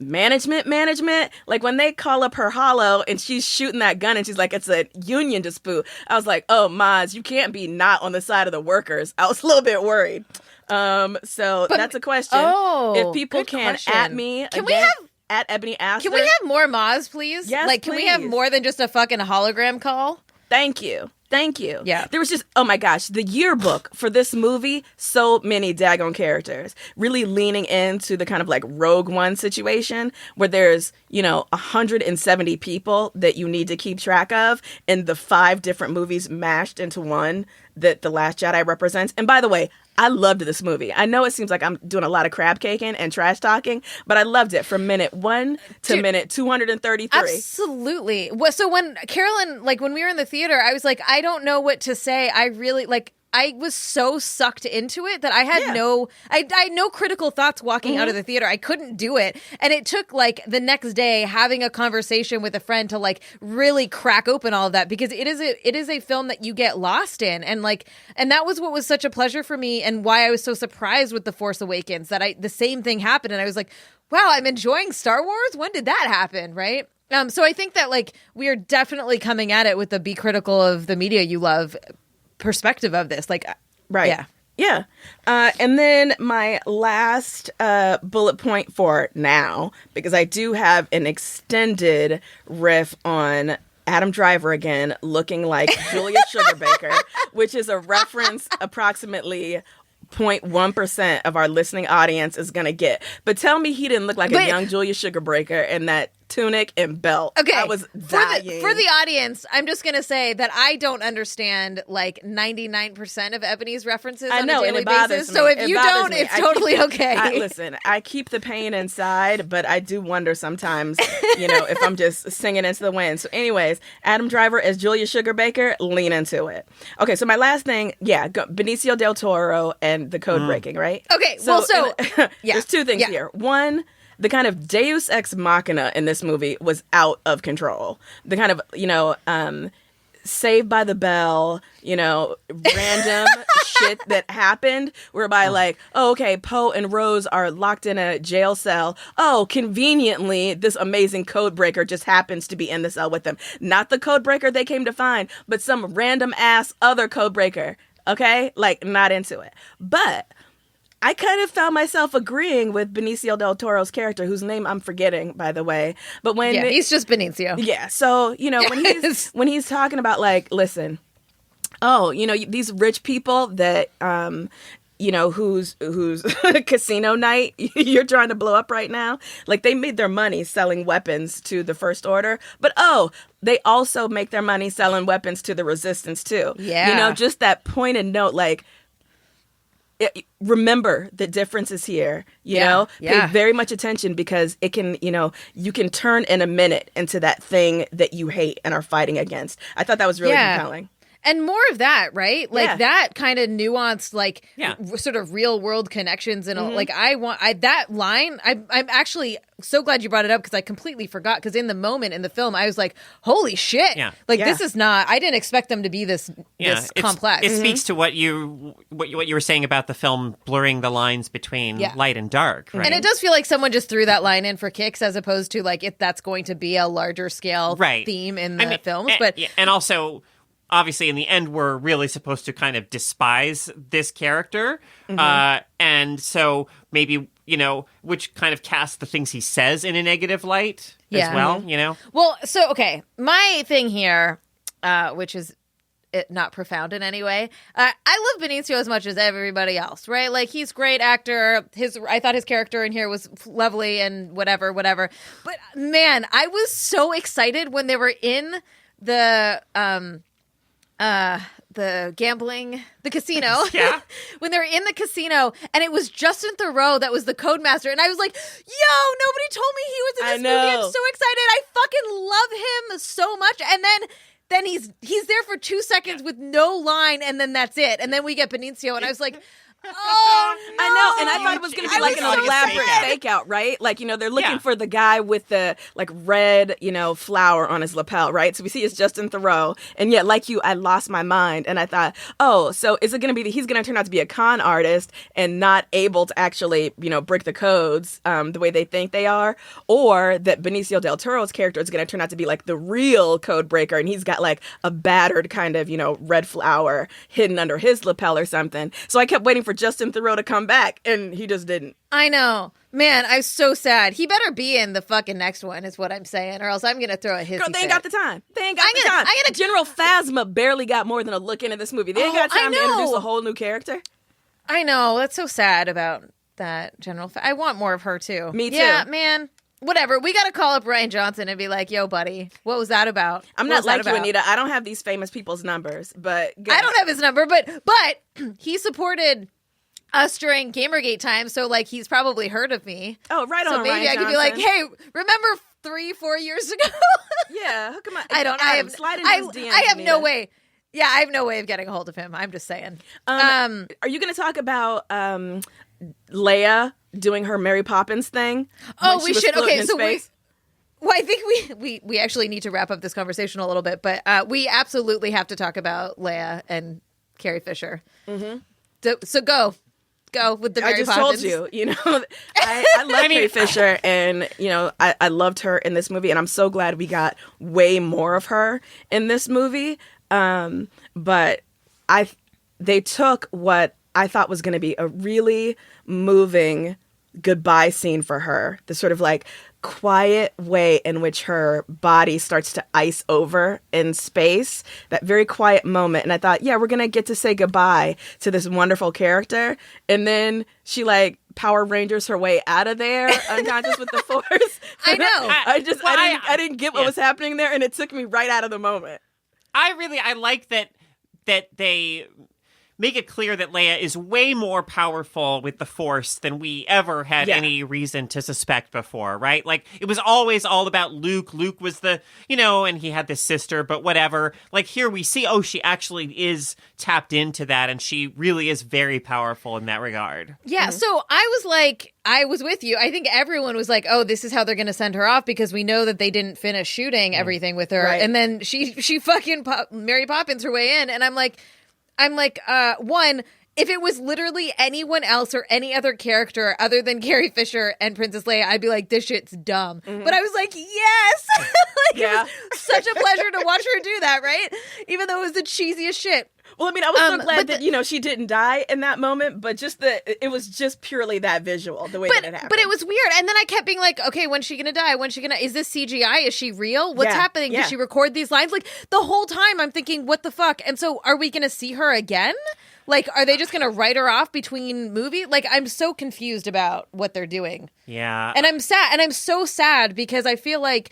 management when they call up her hollow and she's shooting that gun and she's like, it's a union dispute, I was like, oh, Maz, you can't be not on the side of the workers. I was a little bit worried. So that's a question. If people can at me can again, we have at Ebony Asler, can we have more Maz, please? Yes, can we have more than just a fucking hologram call? Thank you. Yeah. There was just, oh my gosh, the yearbook for this movie, so many daggone characters. Really leaning into the kind of Rogue One situation where there's, 170 people that you need to keep track of in the 5 different movies mashed into one that The Last Jedi represents. And by the way, I loved this movie. I know it seems like I'm doing a lot of crab caking and trash talking, but I loved it from minute 1 to minute 233. Absolutely. So when Carolyn, when we were in the theater, I was like, I don't know what to say. I really I was so sucked into it that I had I had no critical thoughts walking out of the theater. I couldn't do it. And it took the next day having a conversation with a friend to really crack open all of that, because it is a film that you get lost in. And and that was what was such a pleasure for me and why I was so surprised with The Force Awakens, that the same thing happened. And I was like, wow, I'm enjoying Star Wars. When did that happen? Right. So I think that we are definitely coming at it with the be critical of the media you love perspective of this. Right. Yeah. And then my last bullet point for now, because I do have an extended riff on Adam Driver again looking like Julia Sugarbaker, which is a reference approximately 0.1% of our listening audience is going to get. But tell me he didn't look like a young Julia Sugarbaker in that tunic and belt. Okay. I was dying. For the audience, I'm just going to say that I don't understand like 99% of Ebony's references on a daily basis. So if you don't, it's totally okay. Listen, I keep the pain inside, but I do wonder sometimes, if I'm just singing into the wind. So anyways, Adam Driver as Julia Sugarbaker, lean into it. Okay, so my last thing, Benicio del Toro and the code breaking, right? Okay, there's two things here. One, the kind of deus ex machina in this movie was out of control. The kind of, Saved by the Bell, random shit that happened whereby okay, Poe and Rose are locked in a jail cell. Oh, conveniently, this amazing code breaker just happens to be in the cell with them. Not the code breaker they came to find, but some random ass other code breaker. Okay? Not into it. But I kind of found myself agreeing with Benicio del Toro's character, whose name I'm forgetting, by the way. But he's just Benicio. Yeah, so when he's talking about listen, these rich people that whose casino night you're trying to blow up right now, they made their money selling weapons to the First Order, but they also make their money selling weapons to the Resistance too. Yeah, just that pointed note, remember the differences here, pay very much attention because it can, you can turn in a minute into that thing that you hate and are fighting against. I thought that was really compelling. And more of that, right? That kind of nuanced, sort of real world connections and that line. I'm actually so glad you brought it up because I completely forgot. Because in the moment in the film, I was like, "Holy shit!" This is not. I didn't expect them to be this complex. It speaks to what you were saying about the film blurring the lines between light and dark, right? And it does feel like someone just threw that line in for kicks, as opposed to if that's going to be a larger scale theme in the films. And also, obviously, in the end, we're really supposed to kind of despise this character. And so maybe, which kind of casts the things he says in a negative light as well, Well, so, okay, my thing here, which is not profound in any way, I love Benicio as much as everybody else, right? He's a great actor. I thought his character in here was lovely and whatever. But, man, I was so excited when they were in the gambling, the casino. Yeah. When they were in the casino and it was Justin Theroux that was the Codemaster. And I was like, nobody told me he was in this movie. I'm so excited. I fucking love him so much. And then he's there for 2 seconds with no line and then that's it. And then we get Benicio and I was like, oh, no. I know, and I thought it was going to be an elaborate fake out, right? They're looking for the guy with the red, flower on his lapel, right? So we see it's Justin Theroux, and yet, I lost my mind, and I thought, so is it going to be that he's going to turn out to be a con artist and not able to actually, break the codes the way they think they are, or that Benicio del Toro's character is going to turn out to be the real code breaker, and he's got a battered kind of, red flower hidden under his lapel or something. So I kept waiting for Justin Theroux to come back, and he just didn't. I know. Man, I'm so sad. He better be in the fucking next one, is what I'm saying, or else I'm going to throw a hissy Girl, they ain't fit. got the time. General Phasma barely got more than a look into this movie. They ain't got time to introduce a whole new character. I know. That's so sad about that, General I want more of her, too. Me, too. Yeah, man. Whatever. We got to call up Rian Johnson and be like, yo, buddy, what was that about? I'm not like you, Anita. I don't have these famous people's numbers, but... I don't have his number, but he supported us during Gamergate time, so he's probably heard of me. Oh, right on. So maybe Rian I could be like, hey, remember 3-4 years ago? Yeah, hook him up. I don't. Slide into his DMs, I have Anita. no way. Yeah, I have no way of getting a hold of him. I'm just saying. Are you going to talk about Leia doing her Mary Poppins thing? Oh, we should. Okay, so I think we actually need to wrap up this conversation a little bit, but we absolutely have to talk about Leia and Carrie Fisher. Mm-hmm. So go with the Mary Poppins. I just told you, I love Carrie Fisher, and I loved her in this movie, and I'm so glad we got way more of her in this movie. But they took what I thought was going to be a really moving goodbye scene for her, the sort of quiet way in which her body starts to ice over in space, that very quiet moment. And I thought, yeah, we're going to get to say goodbye to this wonderful character. And then she like Power Rangers her way out of there, unconscious with the Force. I know. I didn't get what was happening there. And it took me right out of the moment. I like that they make it clear that Leia is way more powerful with the Force than we ever had any reason to suspect before, right? Like, it was always all about Luke. Luke was the, and he had this sister, but whatever. Like, here we see, she actually is tapped into that, and she really is very powerful in that regard. Yeah, so I was with you. I think everyone was like, oh, this is how they're going to send her off because we know that they didn't finish shooting everything with her. Right. And then she fucking Mary Poppins her way in, and I'm like, one, if it was literally anyone else or any other character other than Carrie Fisher and Princess Leia, I'd be like, this shit's dumb. But I was like, yes! It was such a pleasure to watch her do that, right? Even though it was the cheesiest shit. Well, I mean, I was so glad that, she didn't die in that moment, but it was just purely that visual, the way that it happened. But it was weird. And then I kept being like, okay, when's she going to die? Is this CGI? Is she real? What's happening? Did she record these lines? Like, the whole time I'm thinking, what the fuck? And so are we going to see her again? Like, are they just going to write her off between movies? Like, I'm so confused about what they're doing. Yeah. And I'm sad. And I'm so sad because I feel like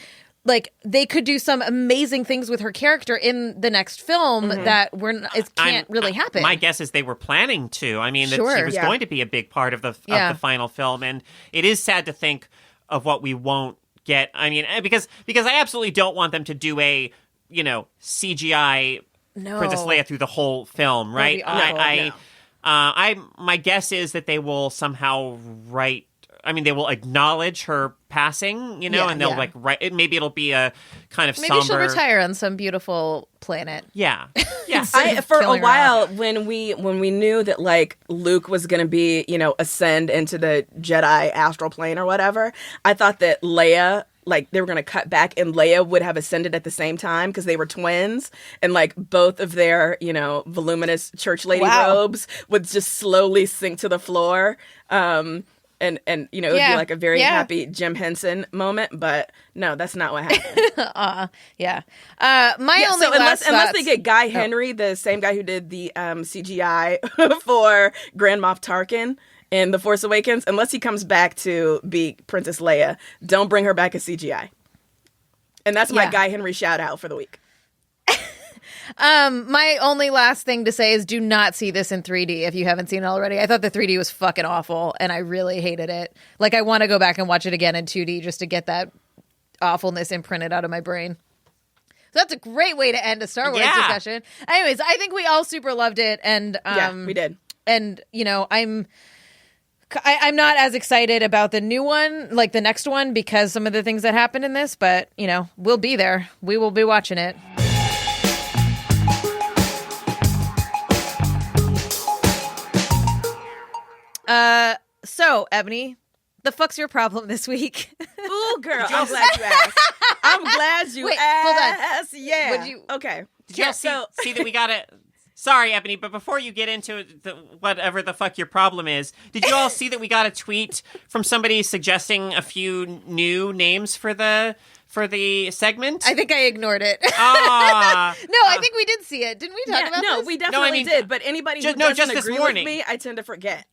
they could do some amazing things with her character in the next film that can't really happen. My guess is they were planning to. I mean, that she was going to be a big part of the final film, and it is sad to think of what we won't get. I mean, because I absolutely don't want them to do a CGI Princess Leia through the whole film, right? My guess is that they will somehow they will acknowledge her passing, and they'll write it. Maybe it'll be a kind of maybe she'll retire on some beautiful planet. Yeah, yeah. For a while, when we knew that like Luke was going to be, ascend into the Jedi astral plane or whatever, I thought that Leia, like, they were going to cut back and Leia would have ascended at the same time because they were twins, and like both of their, voluminous church lady robes would just slowly sink to the floor. And it would be like a very happy Jim Henson moment, but no, that's not what happened. Unless they get Guy Henry, the same guy who did the CGI for Grand Moff Tarkin in The Force Awakens, unless he comes back to be Princess Leia, don't bring her back as CGI. And that's my Guy Henry shout out for the week. My only last thing to say is do not see this in 3D if you haven't seen it already. I thought the 3D was fucking awful, and I really hated it. Like, I want to go back and watch it again in 2D just to get that awfulness imprinted out of my brain. So that's a great way to end a Star Wars discussion. Anyways, I think we all super loved it, and we did. And I'm not as excited about the new one, like the next one, because some of the things that happened in this, but we'll be there. We will be watching it. So, Ebony, the fuck's your problem this week? Ooh, girl, I'm glad you asked. I'm glad you asked. Hold on. Yeah. Okay. Did you see that we got it? Sorry, Ebony, but before you get into whatever the fuck your problem is, did you all see that we got a tweet from somebody suggesting a few new names for the segment? I think I ignored it. No, I think we did see it. Didn't we talk about this? No, we definitely did. But anybody who doesn't agree with me, I tend to forget.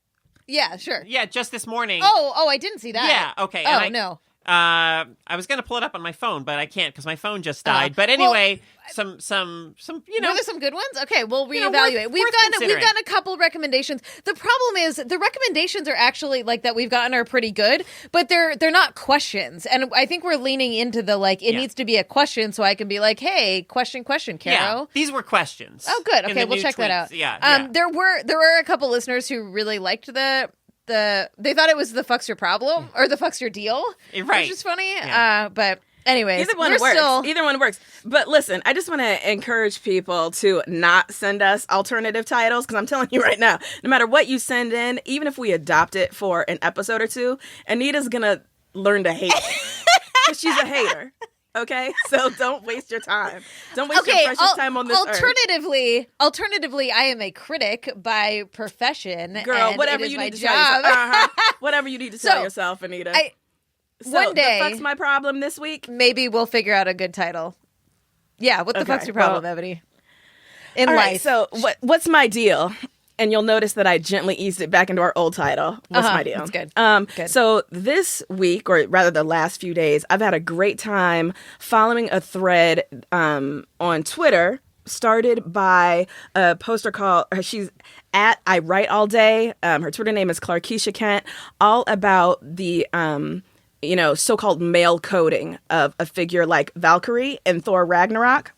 Yeah, sure. Yeah, just this morning. Oh, I didn't see that. Yeah, okay. No. I was going to pull it up on my phone, but I can't because my phone just died. But anyway, some were there some good ones? Okay, we'll reevaluate. We've gotten a couple recommendations. The problem is the recommendations are actually like that we've gotten are pretty good, but they're not questions. And I think we're leaning into the needs to be a question so I can be like, hey, question, Caro. Yeah, these were questions. Oh, good. Okay, we'll check that out. Yeah. There were a couple listeners who really liked they thought it was the fuck's your problem or the fuck's your deal, right? Which is funny. Yeah. But anyways, either one works. But listen, I just want to encourage people to not send us alternative titles because I'm telling you right now, no matter what you send in, even if we adopt it for an episode or two, Anita's gonna learn to hate it because she's a hater. Okay, so don't waste your time. Don't waste your precious time on this earth. Alternatively, I am a critic by profession. Girl, and whatever it is you my need to job. tell yourself. Whatever you need to tell yourself, Anita. So One day, the fuck's my problem this week? maybe we'll figure out a good title. Yeah, what the Okay, fuck's your problem, well, Ebony? In All life. right, so what's my deal? And you'll notice that I gently eased it back into our old title. What's my deal? That's good. Good. So this week, or rather the last few days, I've had a great time following a thread on Twitter started by a poster called, she's at I Write All Day. Her Twitter name is Clarkeisha Kent, all about the so-called male coding of a figure like Valkyrie in Thor Ragnarok.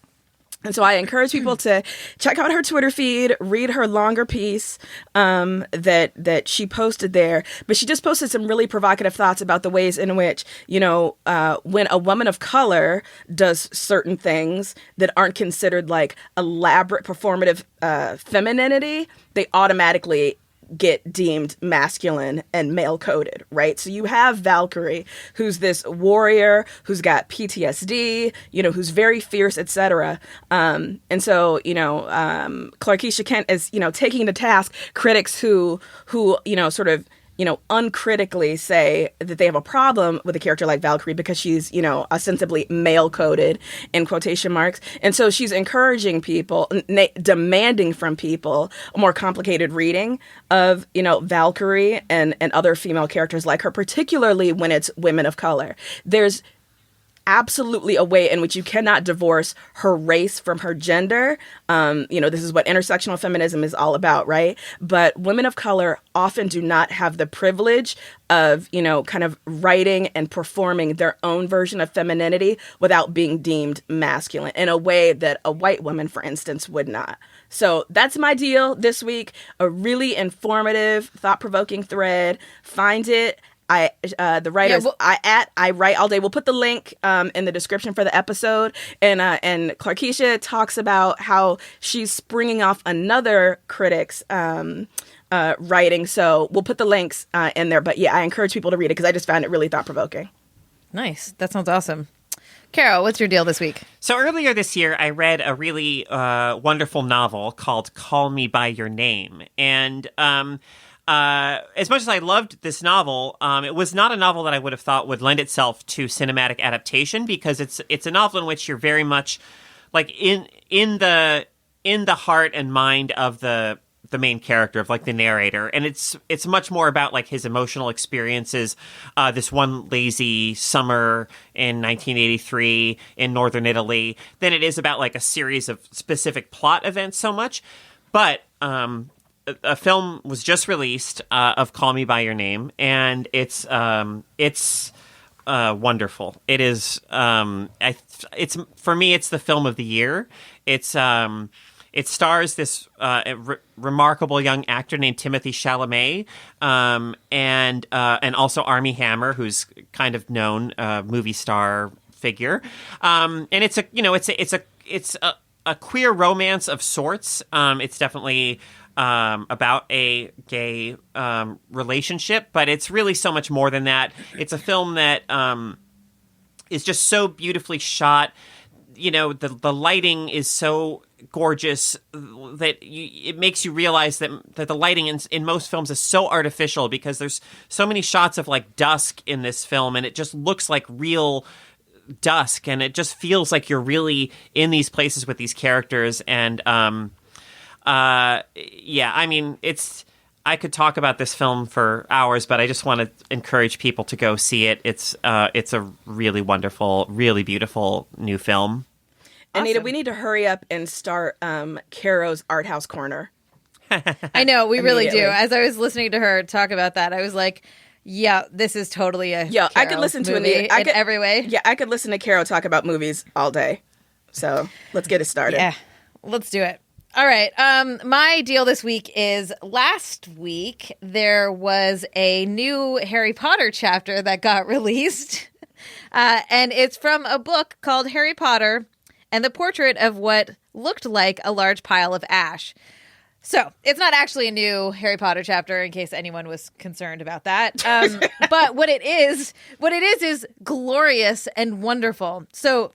And so I encourage people to check out her Twitter feed, read her longer piece that she posted there. But she just posted some really provocative thoughts about the ways in which, when a woman of color does certain things that aren't considered like elaborate performative femininity, they automatically get deemed masculine and male coded, right? So you have Valkyrie, who's this warrior who's got PTSD, who's very fierce, etc. And so, Clarkeisha Kent is, taking to task critics who sort of uncritically say that they have a problem with a character like Valkyrie because she's, ostensibly male coded in quotation marks. And so she's encouraging people, demanding from people a more complicated reading of, Valkyrie and other female characters like her, particularly when it's women of color. There's absolutely a way in which you cannot divorce her race from her gender. This is what intersectional feminism is all about, right? But women of color often do not have the privilege of, kind of writing and performing their own version of femininity without being deemed masculine in a way that a white woman, for instance, would not. So that's my deal this week. A really informative, thought-provoking thread. Find it. The writers I Write All Day. We'll put the link in the description for the episode, and Clarkeisha talks about how she's springing off another critic's writing. So we'll put the links in there. But yeah, I encourage people to read it because I just found it really thought provoking. Nice. That sounds awesome. Carol, what's your deal this week? So earlier this year, I read a really wonderful novel called Call Me By Your Name, and as much as I loved this novel, it was not a novel that I would have thought would lend itself to cinematic adaptation because it's a novel in which you're very much like in the heart and mind of the main character, of like the narrator, and it's much more about like his emotional experiences this one lazy summer in 1983 in northern Italy than it is about like a series of specific plot events so much. But a film was just released of Call Me By Your Name, and it's wonderful. It is. It's for me. It's the film of the year. It stars this remarkable young actor named Timothée Chalamet, and also Armie Hammer, who's kind of known movie star figure. And it's a queer romance of sorts. It's definitely about a gay relationship, but it's really so much more than that. It's a film that is just so beautifully shot. The lighting is so gorgeous that it makes you realize that the lighting in most films is so artificial because there's so many shots of like dusk in this film, and it just looks like real dusk, and it just feels like you're really in these places with these characters. And I mean, I could talk about this film for hours, but I just want to encourage people to go see it. It's a really wonderful, really beautiful new film. Anita, we need to hurry up and start Caro's Art House Corner. I know, we really do. As I was listening to her talk about that, I was like, yeah, this is totally a Caro I could listen to movie Anita. in every way. Yeah, I could listen to Caro talk about movies all day. So let's get it started. Yeah, let's do it. All right. My deal this week is last week there was a new Harry Potter chapter that got released. And it's from a book called Harry Potter and the Portrait of What Looked Like a Large Pile of Ash. So it's not actually a new Harry Potter chapter, in case anyone was concerned about that. But what it is glorious and wonderful. So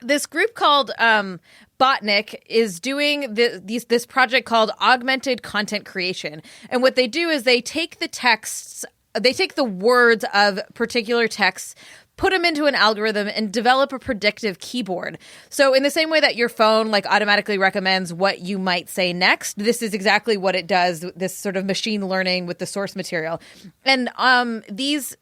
this group called Botnik is doing this project called Augmented Content Creation. And what they do is they take the texts the words of particular texts, put them into an algorithm, and develop a predictive keyboard. So in the same way that your phone like automatically recommends what you might say next, this is exactly what it does, this sort of machine learning with the source material. And these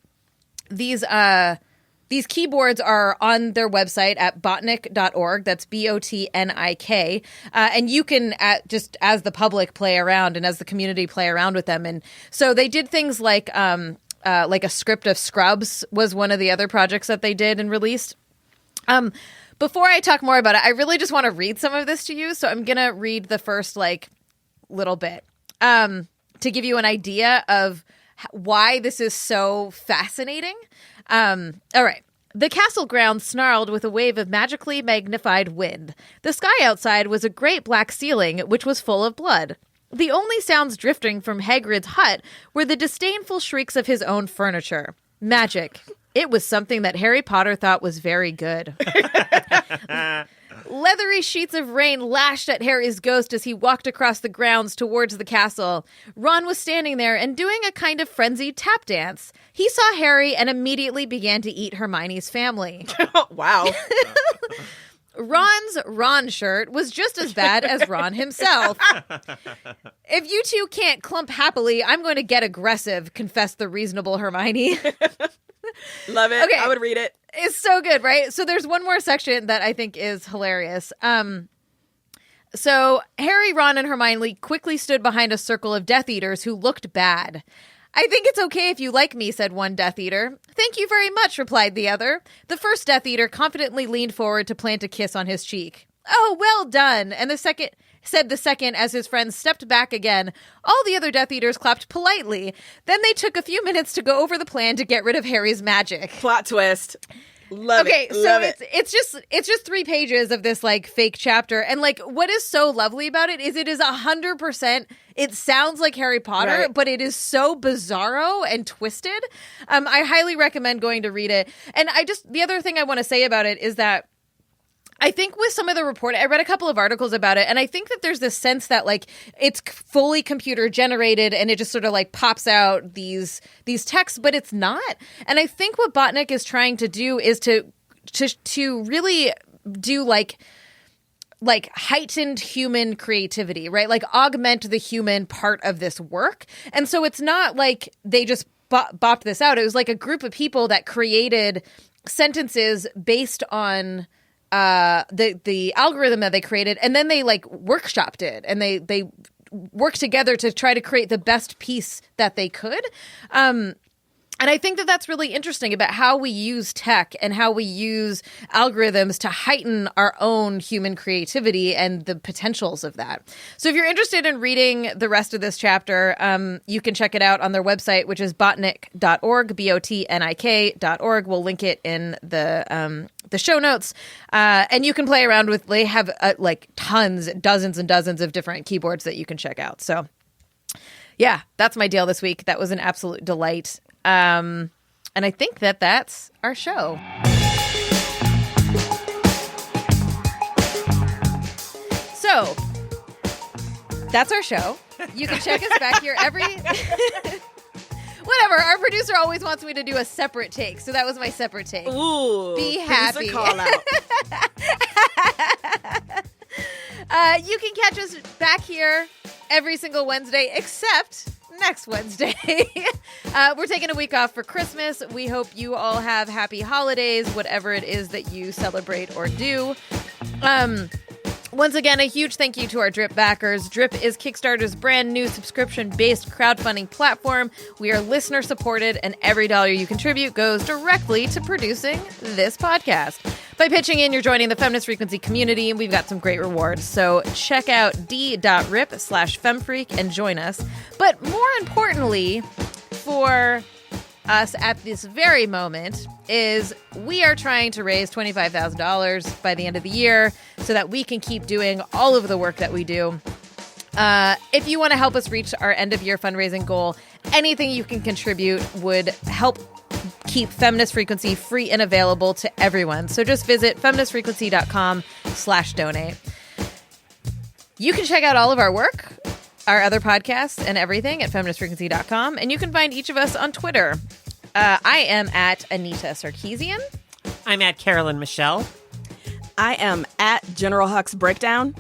keyboards are on their website at botnik.org. That's BOTNIK. And you can, just as the public, play around and as the community play around with them. And so they did things like a script of Scrubs was one of the other projects that they did and released. Before I talk more about it, I really just want to read some of this to you. So I'm going to read the first little bit to give you an idea of why this is so fascinating. All right. The castle grounds snarled with a wave of magically magnified wind. The sky outside was a great black ceiling, which was full of blood. The only sounds drifting from Hagrid's hut were the disdainful shrieks of his own furniture. Magic. It was something that Harry Potter thought was very good. Leathery sheets of rain lashed at Harry's ghost as he walked across the grounds towards the castle. Ron was standing there and doing a kind of frenzied tap dance. He saw Harry and immediately began to eat Hermione's family. Wow. Ron's Ron shirt was just as bad as Ron himself. If you two can't clump happily, I'm going to get aggressive, confessed the reasonable Hermione. Love it. Okay. I would read it. It's so good, right? So there's one more section that I think is hilarious. So Harry, Ron, and Hermione quickly stood behind a circle of Death Eaters who looked bad. I think it's okay if you like me, said one Death Eater. Thank you very much, replied the other. The first Death Eater confidently leaned forward to plant a kiss on his cheek. Oh, well done, and the second as his friend stepped back again. All the other Death Eaters clapped politely. Then they took a few minutes to go over the plan to get rid of Harry's magic. Plot twist. Love it. Okay, so it's just 3 pages of this fake chapter, and what is so lovely about it is 100%. It sounds like Harry Potter, right, but it is so bizarro and twisted. I highly recommend going to read it. And the other thing I want to say about it is that I think with some of the reporting, I read a couple of articles about it, and I think that there's this sense that it's fully computer generated and it just sort of pops out these texts, but it's not. And I think what Botnik is trying to do is to really do heightened human creativity, right? Augment the human part of this work. And so it's not like they just bopped this out. It was a group of people that created sentences based on the algorithm that they created, and then they workshopped it, and they worked together to try to create the best piece that they could. And I think that that's really interesting about how we use tech and how we use algorithms to heighten our own human creativity and the potentials of that. So if you're interested in reading the rest of this chapter, you can check it out on their website, which is botnik.org, BOTNIK.org. We'll link it in the show notes. And you can play around with, they have dozens and dozens of different keyboards that you can check out. So yeah, that's my deal this week. That was an absolute delight. And I think that that's our show. So that's our show. You can check us back here every... Whatever. Our producer always wants me to do a separate take. So that was my separate take. Ooh. Be happy. Call out. You can catch us back here every single Wednesday, except next Wednesday. We're taking a week off for Christmas. We hope you all have happy holidays, whatever it is that you celebrate or do. Once again, a huge thank you to our Drip backers. Drip is Kickstarter's brand new subscription-based crowdfunding platform. We are listener-supported, and every dollar you contribute goes directly to producing this podcast. By pitching in, you're joining the Feminist Frequency community, and we've got some great rewards. So check out d.rip/femfreak and join us. But more importantly, for us at this very moment is we are trying to raise $25,000 by the end of the year so that we can keep doing all of the work that we do. If you want to help us reach our end of year fundraising goal, anything you can contribute would help keep Feminist Frequency free and available to everyone. So just visit feministfrequency.com/donate. You can check out all of our work our other podcasts and everything at feministfrequency.com. And you can find each of us on Twitter. I am at Anita Sarkeesian. I'm at Carolyn Michelle. I am at General Huck's Breakdown.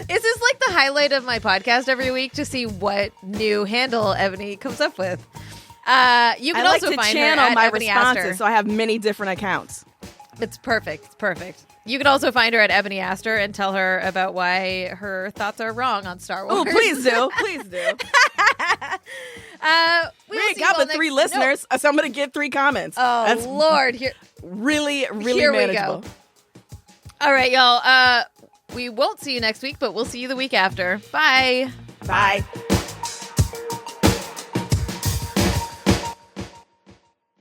Is this like the highlight of my podcast every week to see what new handle Ebony comes up with? You can I like also to find channel her at my Ebony responses, Aster. so I have many different accounts. It's perfect. It's perfect. You can also find her at Ebony Aster and tell her about why her thoughts are wrong on Star Wars. Oh, please do. Please do. We We ain't got but 3 listeners, so I'm going to get 3 comments. Oh, That's Lord. really, really Here manageable. we go. All right, y'all. We won't see you next week, but we'll see you the week after. Bye. Bye.